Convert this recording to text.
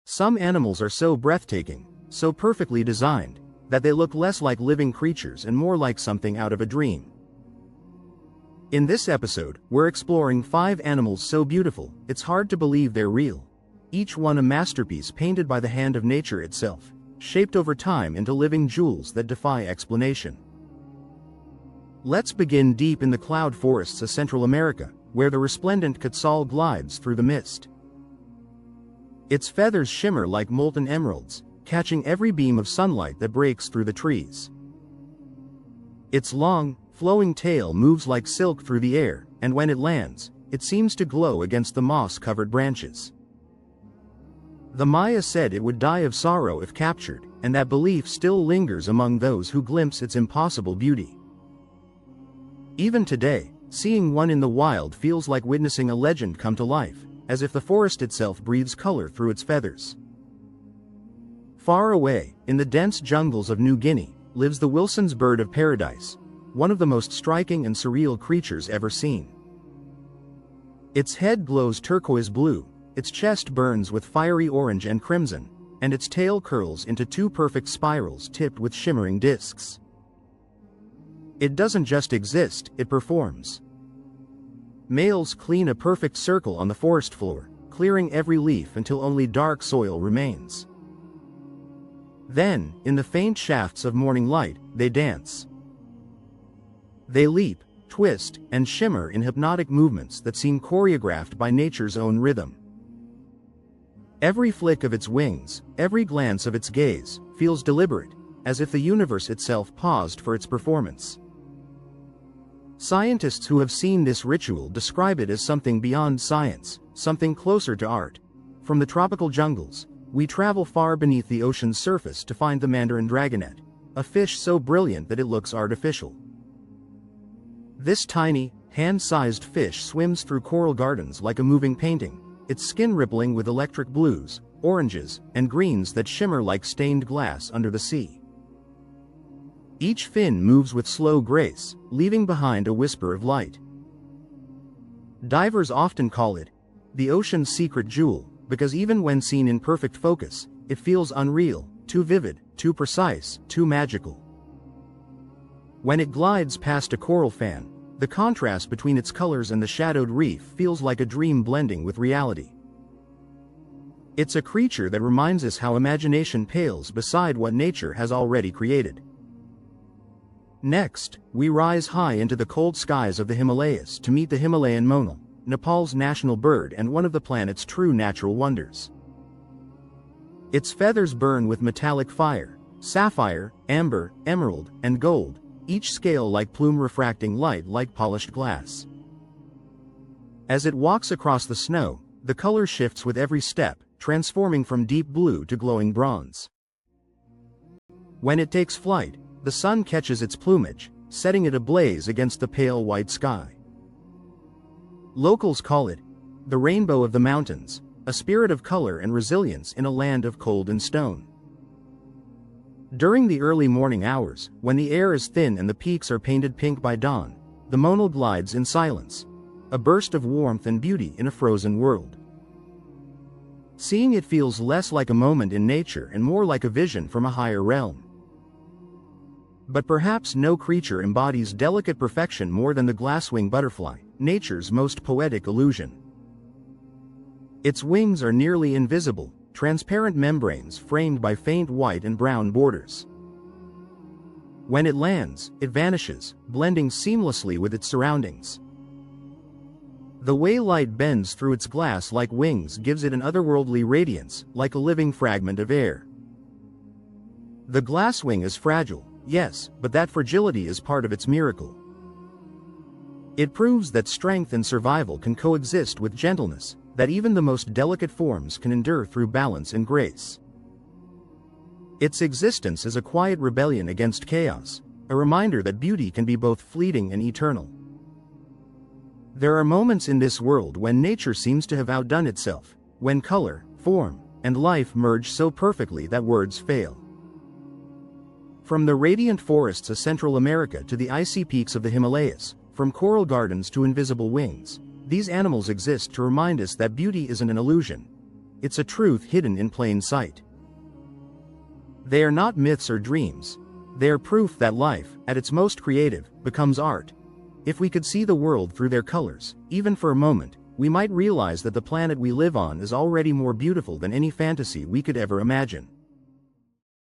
Some animals are so breathtaking, so perfectly designed, that they look less like living creatures and more like something out of a dream. In this episode, we're exploring 5 animals so beautiful, it's hard to believe they're real. Each one a masterpiece painted by the hand of nature itself, shaped over time into living jewels that defy explanation. Let's begin deep in the cloud forests of Central America, where the resplendent quetzal glides through the mist. Its feathers shimmer like molten emeralds, catching every beam of sunlight that breaks through the trees. Its long, flowing tail moves like silk through the air, and when it lands, it seems to glow against the moss-covered branches. The Maya said it would die of sorrow if captured, and that belief still lingers among those who glimpse its impossible beauty. Even today, seeing one in the wild feels like witnessing a legend come to life, as if the forest itself breathes color through its feathers. Far away, in the dense jungles of New Guinea, lives the Wilson's bird of paradise, one of the most striking and surreal creatures ever seen. Its head glows turquoise blue, its chest burns with fiery orange and crimson, and its tail curls into 2 perfect spirals tipped with shimmering discs. It doesn't just exist, it performs. Males clean a perfect circle on the forest floor, clearing every leaf until only dark soil remains. Then, in the faint shafts of morning light, they dance. They leap, twist, and shimmer in hypnotic movements that seem choreographed by nature's own rhythm. Every flick of its wings, every glance of its gaze, feels deliberate, as if the universe itself paused for its performance. Scientists who have seen this ritual describe it as something beyond science, something closer to art. From the tropical jungles, we travel far beneath the ocean's surface to find the mandarin dragonet, a fish so brilliant that it looks artificial. This tiny, hand-sized fish swims through coral gardens like a moving painting, its skin rippling with electric blues, oranges, and greens that shimmer like stained glass under the sea. Each fin moves with slow grace, leaving behind a whisper of light. Divers often call it the ocean's secret jewel, because even when seen in perfect focus, it feels unreal, too vivid, too precise, too magical. When it glides past a coral fan, the contrast between its colors and the shadowed reef feels like a dream blending with reality. It's a creature that reminds us how imagination pales beside what nature has already created. Next, we rise high into the cold skies of the Himalayas to meet the Himalayan monal, Nepal's national bird and one of the planet's true natural wonders. Its feathers burn with metallic fire, sapphire, amber, emerald, and gold, each scale like plume refracting light like polished glass. As it walks across the snow, the color shifts with every step, transforming from deep blue to glowing bronze. When it takes flight, the sun catches its plumage, setting it ablaze against the pale white sky. Locals call it the rainbow of the mountains, a spirit of color and resilience in a land of cold and stone. During the early morning hours, when the air is thin and the peaks are painted pink by dawn, the monal glides in silence, a burst of warmth and beauty in a frozen world. Seeing it feels less like a moment in nature and more like a vision from a higher realm. But perhaps no creature embodies delicate perfection more than the glasswing butterfly, nature's most poetic illusion. Its wings are nearly invisible, transparent membranes framed by faint white and brown borders. When it lands, it vanishes, blending seamlessly with its surroundings. The way light bends through its glass like wings gives it an otherworldly radiance, like a living fragment of air. The glasswing is fragile, yes, but that fragility is part of its miracle. It proves that strength and survival can coexist with gentleness, that even the most delicate forms can endure through balance and grace. Its existence is a quiet rebellion against chaos, a reminder that beauty can be both fleeting and eternal. There are moments in this world when nature seems to have outdone itself, when color, form, and life merge so perfectly that words fail. From the radiant forests of Central America to the icy peaks of the Himalayas, from coral gardens to invisible wings, these animals exist to remind us that beauty isn't an illusion. it's a truth hidden in plain sight. They are not myths or dreams. They are proof that life, at its most creative, becomes art. If we could see the world through their colors, even for a moment, we might realize that the planet we live on is already more beautiful than any fantasy we could ever imagine.